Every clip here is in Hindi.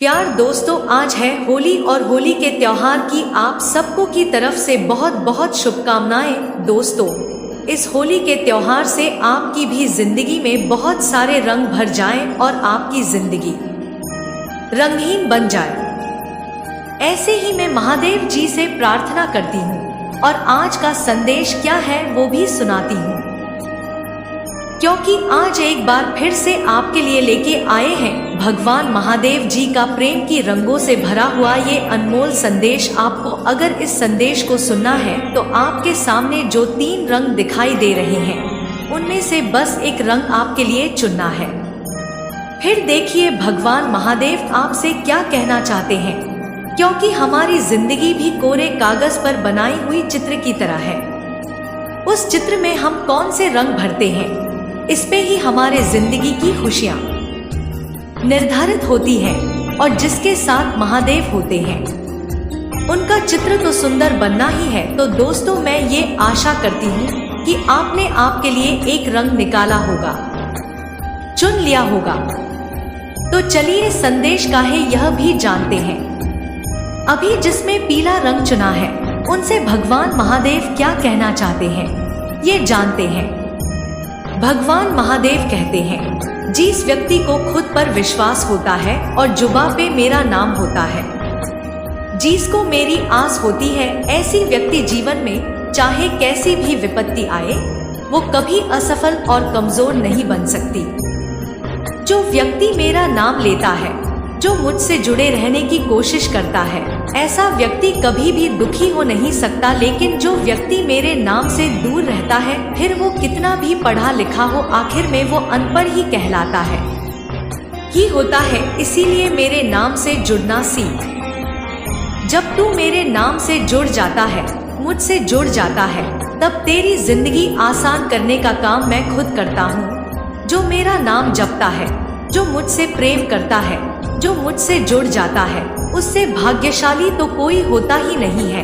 प्यार दोस्तों, आज है होली और होली के त्योहार की आप सबको की तरफ से बहुत बहुत शुभकामनाएं। दोस्तों, इस होली के त्योहार से आपकी भी जिंदगी में बहुत सारे रंग भर जाएं और आपकी जिंदगी रंगहीन बन जाए। ऐसे ही मैं महादेव जी से प्रार्थना करती हूँ और आज का संदेश क्या है वो भी सुनाती हूँ, क्योंकि आज एक बार फिर से आपके लिए लेके आए हैं भगवान महादेव जी का प्रेम की रंगों से भरा हुआ ये अनमोल संदेश। आपको अगर इस संदेश को सुनना है तो आपके सामने जो 3 रंग दिखाई दे रहे हैं उनमें से बस एक रंग आपके लिए चुनना है। फिर देखिए भगवान महादेव आपसे क्या कहना चाहते हैं, क्योंकि हमारी जिंदगी भी कोरे कागज पर बनाई हुई चित्र की तरह है। उस चित्र में हम कौन से रंग भरते हैं, इस पे ही हमारे जिंदगी की खुशियाँ निर्धारित होती है। और जिसके साथ महादेव होते हैं उनका चित्र तो सुंदर बनना ही है। तो दोस्तों, मैं ये आशा करती हूँ कि आपने आपके लिए एक रंग निकाला होगा, चुन लिया होगा। तो चलिए संदेश का है यह भी जानते हैं। अभी जिसमें पीला रंग चुना है उनसे भगवान महादेव क्या कहना चाहते हैं ये जानते हैं। भगवान महादेव कहते हैं, जिस व्यक्ति को खुद पर विश्वास होता है और जुबां पे मेरा नाम होता है, जिसको मेरी आस होती है, ऐसी व्यक्ति जीवन में चाहे कैसी भी विपत्ति आए वो कभी असफल और कमजोर नहीं बन सकती। जो व्यक्ति मेरा नाम लेता है, जो मुझसे जुड़े रहने की कोशिश करता है, ऐसा व्यक्ति कभी भी दुखी हो नहीं सकता। लेकिन जो व्यक्ति मेरे नाम से दूर रहता है, फिर वो कितना भी पढ़ा लिखा हो, आखिर में वो अनपढ़ ही कहलाता है ही होता है। इसीलिए मेरे नाम से जुड़ना सीख। जब तू मेरे नाम से जुड़ जाता है, मुझसे जुड़ जाता है, तब तेरी जिंदगी आसान करने का काम मैं खुद करता हूँ। जो मेरा नाम जपता है, जो मुझसे प्रेम करता है, जो मुझसे जुड़ जाता है, उससे भाग्यशाली तो कोई होता ही नहीं है।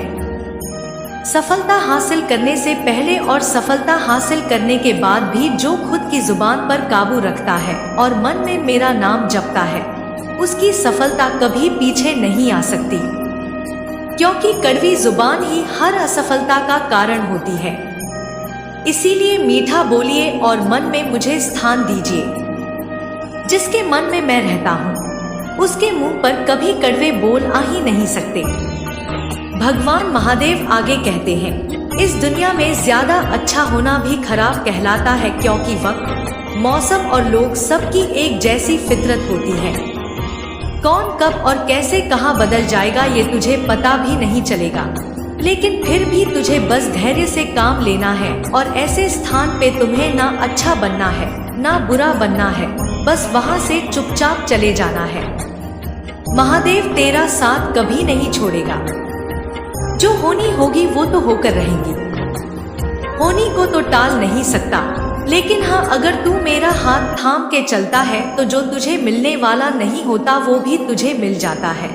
सफलता हासिल करने से पहले और सफलता हासिल करने के बाद भी जो खुद की जुबान पर काबू रखता है और मन में मेरा नाम जपता है, उसकी सफलता कभी पीछे नहीं आ सकती, क्योंकि कड़वी जुबान ही हर असफलता का कारण होती है। इसीलिए मीठा बोलिए और मन में मुझे स्थान दीजिए। जिसके मन में मैं रहता हूँ उसके मुंह पर कभी कड़वे बोल आ ही नहीं सकते। भगवान महादेव आगे कहते हैं, इस दुनिया में ज्यादा अच्छा होना भी खराब कहलाता है, क्योंकि वक्त, मौसम और लोग सबकी एक जैसी फितरत होती है। कौन कब और कैसे कहाँ बदल जाएगा ये तुझे पता भी नहीं चलेगा, लेकिन फिर भी तुझे बस धैर्य से काम लेना है और ऐसे स्थान पे तुम्हें ना अच्छा बनना है ना बुरा बनना है, बस वहां से चुपचाप चले जाना है। महादेव तेरा साथ कभी नहीं छोड़ेगा। जो होनी होगी वो तो होकर रहेंगी, होनी को तो टाल नहीं सकता। लेकिन हाँ, अगर तू मेरा हाथ थाम के चलता है तो जो तुझे मिलने वाला नहीं होता वो भी तुझे मिल जाता है,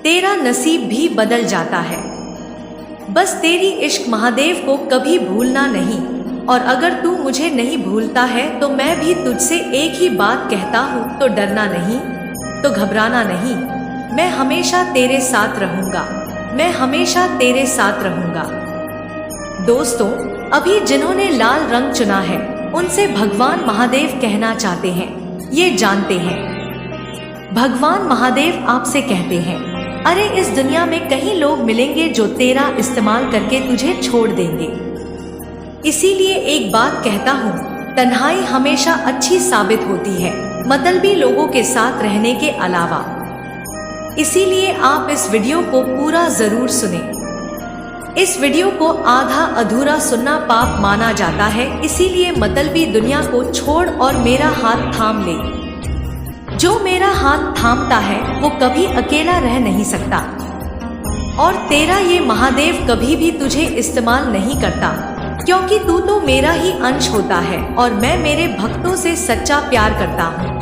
तेरा नसीब भी बदल जाता है। बस तेरी इश्क महादेव को कभी भूलना नहीं। और अगर तू मुझे नहीं भूलता है तो मैं भी तुझसे एक ही बात कहता हूँ, तो डरना नहीं, तो घबराना नहीं। मैं हमेशा तेरे साथ रहूँगा, मैं हमेशा तेरे साथ रहूँगा। दोस्तों, अभी जिन्होंने लाल रंग चुना है उनसे भगवान महादेव कहना चाहते हैं, ये जानते हैं। भगवान महादेव आपसे कहते हैं, अरे इस दुनिया में कई लोग मिलेंगे जो तेरा इस्तेमाल करके तुझे छोड़ देंगे। इसीलिए एक बात कहता हूँ, तन्हाई हमेशा अच्छी साबित होती है मतलबी लोगों के साथ रहने के अलावा। इसीलिए आप इस वीडियो को पूरा जरूर सुनें। इस वीडियो को आधा अधूरा सुनना पाप माना जाता है, इसीलिए मतलबी दुनिया को छोड़ और मेरा हाथ थाम ले। जो मेरा हाथ थामता है वो कभी अकेला रह नहीं सकता, और तेरा ये महादेव कभी भी तुझे इस्तेमाल नहीं करता, क्योंकि तू तो मेरा ही अंश होता है और मैं मेरे भक्तों से सच्चा प्यार करता हूँ।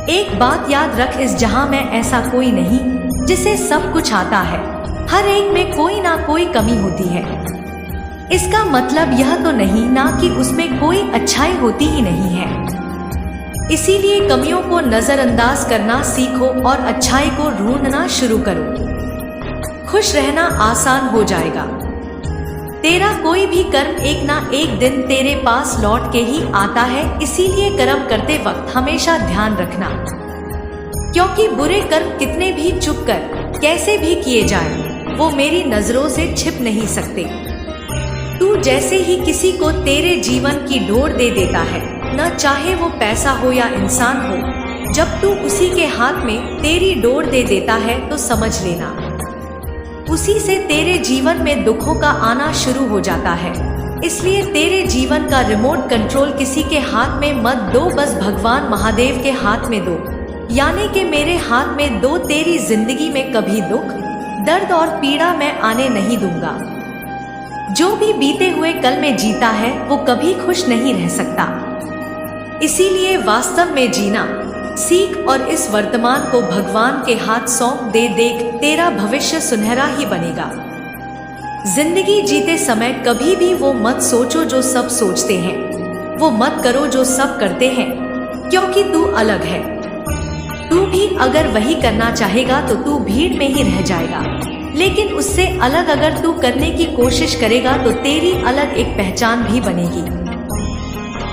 एक बात याद रख, इस जहां में ऐसा कोई नहीं जिसे सब कुछ आता है। हर एक में कोई ना कोई कमी होती है। इसका मतलब यह तो नहीं ना कि उसमें कोई अच्छाई होती ही नहीं है। इसीलिए कमियों को नजरअंदाज करना सीखो और अच्छाई को ढूंढना शुरू करो। खुश रहना आसान हो जाएगा। तेरा कोई भी कर्म एक ना एक दिन तेरे पास लौट के ही आता है, इसीलिए कर्म करते वक्त हमेशा ध्यान रखना, क्योंकि बुरे कर्म कितने भी चुप कर कैसे भी किए जाएं, वो मेरी नजरों से छिप नहीं सकते। तू जैसे ही किसी को तेरे जीवन की डोर दे देता है, न चाहे वो पैसा हो या इंसान हो, जब तू उसी के हाथ में तेरी डोर दे देता है तो समझ लेना उसी से तेरे जीवन में दुखों का आना शुरू हो जाता है। इसलिए तेरे जीवन का रिमोट कंट्रोल किसी के हाथ में मत दो, बस भगवान महादेव के हाथ में दो, यानी कि मेरे हाथ में दो। तेरी जिंदगी में कभी दुख, दर्द और पीड़ा मैं आने नहीं दूंगा। जो भी बीते हुए कल में जीता है वो कभी खुश नहीं रह सकता। इसीलिए वास्तव में जीना सीख और इस वर्तमान को भगवान के हाथ सौंप दे। देख, तेरा भविष्य सुनहरा ही बनेगा। जिंदगी जीते समय कभी भी वो मत सोचो जो सब सोचते हैं, वो मत करो जो सब करते हैं, क्योंकि तू अलग है। तू भी अगर वही करना चाहेगा तो तू भीड़ में ही रह जाएगा, लेकिन उससे अलग अगर तू करने की कोशिश करेगा तो तेरी अलग एक पहचान भी बनेगी।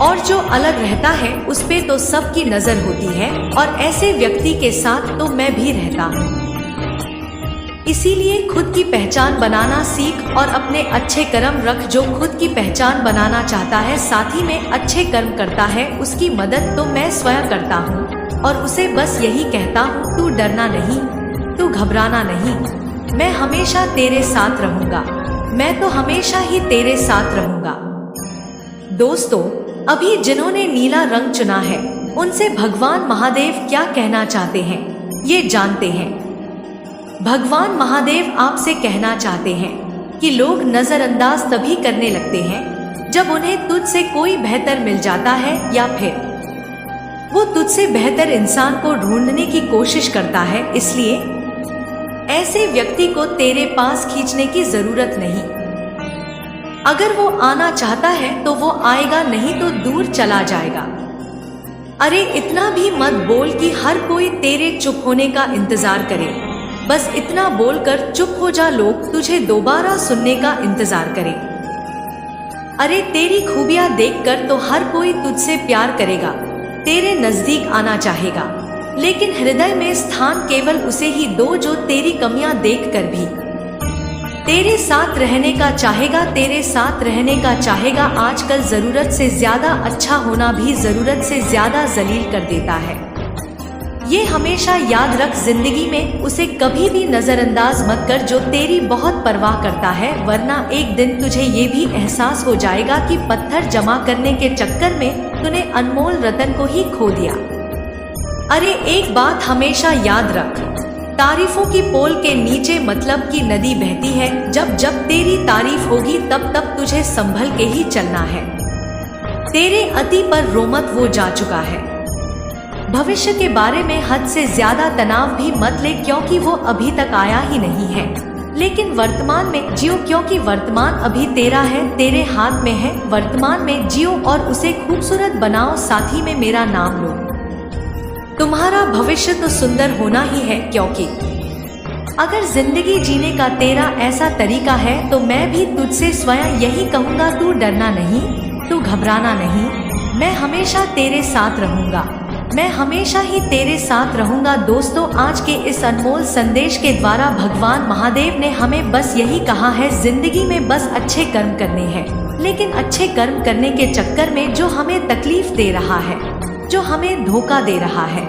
और जो अलग रहता है उस पे तो सबकी नजर होती है, और ऐसे व्यक्ति के साथ तो मैं भी रहता हूँ। इसीलिए खुद की पहचान बनाना सीख और अपने अच्छे कर्म रख। जो खुद की पहचान बनाना चाहता है, साथ ही में अच्छे कर्म करता है, उसकी मदद तो मैं स्वयं करता हूँ और उसे बस यही कहता हूँ, तू डरना नहीं, तू घबराना नहीं, मैं हमेशा तेरे साथ रहूंगा, मैं तो हमेशा ही तेरे साथ रहूंगा। दोस्तों, अभी जिन्होंने नीला रंग चुना है उनसे भगवान महादेव क्या कहना चाहते हैं ये जानते हैं। भगवान महादेव आपसे कहना चाहते हैं कि लोग नजरअंदाज तभी करने लगते हैं जब उन्हें तुझसे कोई बेहतर मिल जाता है, या फिर वो तुझसे बेहतर इंसान को ढूंढने की कोशिश करता है। इसलिए ऐसे व्यक्ति को तेरे पास खींचने की जरूरत नहीं। अगर वो आना चाहता है तो वो आएगा, नहीं तो दूर चला जाएगा। अरे इतना भी मत बोल कि हर कोई तेरे चुप होने का इंतजार करे, बस इतना बोलकर चुप हो जा, लोग तुझे दोबारा सुनने का इंतजार करें। अरे तेरी खूबियां देखकर तो हर कोई तुझसे प्यार करेगा, तेरे नजदीक आना चाहेगा, लेकिन हृदय में स्थान केवल उसे ही दो जो तेरी कमियां देखकर भी तेरे साथ रहने का चाहेगा, तेरे साथ रहने का चाहेगा। आजकल जरूरत से ज्यादा अच्छा होना भी जरूरत से ज्यादा जलील कर देता है। ये हमेशा याद रख, जिंदगी में उसे कभी भी नजरअंदाज मत कर जो तेरी बहुत परवाह करता है, वरना एक दिन तुझे ये भी एहसास हो जाएगा कि पत्थर जमा करने के चक्कर में तूने अनमोल रतन को ही खो दिया। अरे एक बात हमेशा याद रख, तारीफों की पोल के नीचे मतलब की नदी बहती है। जब जब तेरी तारीफ होगी तब तब तुझे संभल के ही चलना है। तेरे अति पर रोमत वो जा चुका है। भविष्य के बारे में हद से ज्यादा तनाव भी मत ले, क्योंकि वो अभी तक आया ही नहीं है। लेकिन वर्तमान में जियो, क्योंकि वर्तमान अभी तेरा है, तेरे हाथ में है। वर्तमान में जियो और उसे खूबसूरत बनाओ, साथ ही में मेरा नाम लो। तुम्हारा भविष्य तो सुंदर होना ही है, क्योंकि अगर जिंदगी जीने का तेरा ऐसा तरीका है तो मैं भी तुझसे स्वयं यही कहूँगा, तू डरना नहीं, तू घबराना नहीं, मैं हमेशा तेरे साथ रहूँगा, मैं हमेशा ही तेरे साथ रहूँगा। दोस्तों, आज के इस अनमोल संदेश के द्वारा भगवान महादेव ने हमें बस यही कहा है, जिंदगी में बस अच्छे कर्म करने हैं, लेकिन अच्छे कर्म करने के चक्कर में जो हमें तकलीफ दे रहा है, जो हमें धोखा दे रहा है,